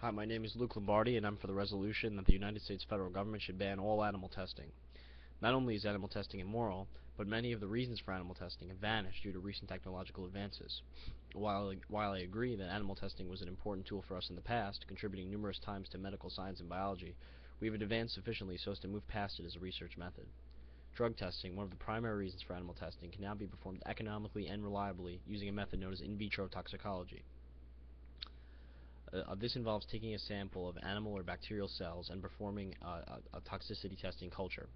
Hi, my name is Luke Lombardi, and I'm for the resolution that the United States federal government should ban all animal testing. Not only is animal testing immoral, but many of the reasons for animal testing have vanished due to recent technological advances. While I agree that animal testing was an important tool for us in the past, contributing numerous times to medical science and biology, we have advanced sufficiently so as to move past it as a research method. Drug testing, one of the primary reasons for animal testing, can now be performed economically and reliably using a method known as in vitro toxicology. This involves taking a sample of animal or bacterial cells and performing a toxicity testing culture.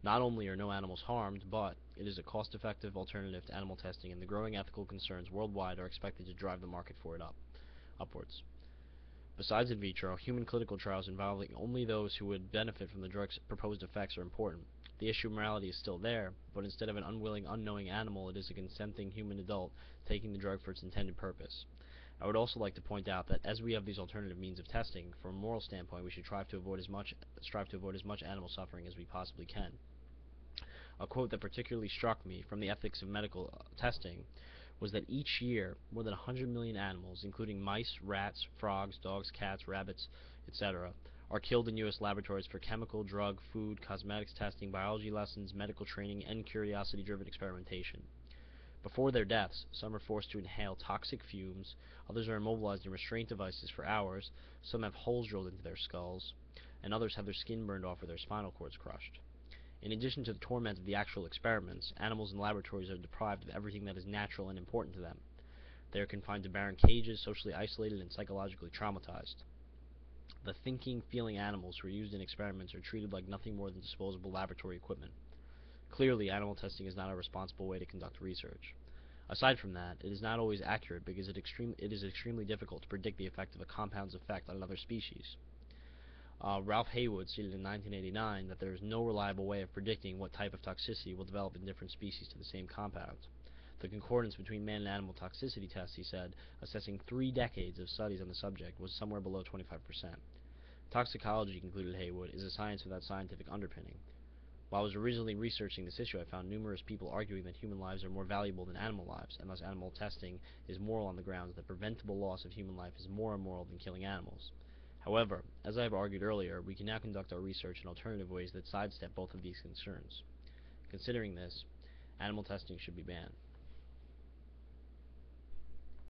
Not only are no animals harmed, but it is a cost-effective alternative to animal testing, and the growing ethical concerns worldwide are expected to drive the market for it upwards. Besides in vitro, human clinical trials involving only those who would benefit from the drug's proposed effects are important. The issue of morality is still there, but instead of an unwilling, unknowing animal, it is a consenting human adult taking the drug for its intended purpose. I would also like to point out that as we have these alternative means of testing, from a moral standpoint, we should strive to avoid as much animal suffering as we possibly can. A quote that particularly struck me from the ethics of medical testing was that each year, more than 100 million animals, including mice, rats, frogs, dogs, cats, rabbits, etc., are killed in U.S. laboratories for chemical, drug, food, cosmetics testing, biology lessons, medical training, and curiosity-driven experimentation. Before their deaths, some are forced to inhale toxic fumes, others are immobilized in restraint devices for hours, some have holes drilled into their skulls, and others have their skin burned off or their spinal cords crushed. In addition to the torment of the actual experiments, animals in laboratories are deprived of everything that is natural and important to them. They are confined to barren cages, socially isolated, and psychologically traumatized. The thinking, feeling animals who are used in experiments are treated like nothing more than disposable laboratory equipment. Clearly, animal testing is not a responsible way to conduct research. Aside from that, it is not always accurate because it is extremely difficult to predict the effect of a compound's effect on another species. Ralph Haywood stated in 1989 that there is no reliable way of predicting what type of toxicity will develop in different species to the same compound. The concordance between man and animal toxicity tests, he said, assessing 3 decades of studies on the subject, was somewhere below 25%. Toxicology, concluded Haywood, is a science without scientific underpinning. While I was originally researching this issue, I found numerous people arguing that human lives are more valuable than animal lives, and thus animal testing is moral on the grounds that preventable loss of human life is more immoral than killing animals. However, as I have argued earlier, we can now conduct our research in alternative ways that sidestep both of these concerns. Considering this, animal testing should be banned.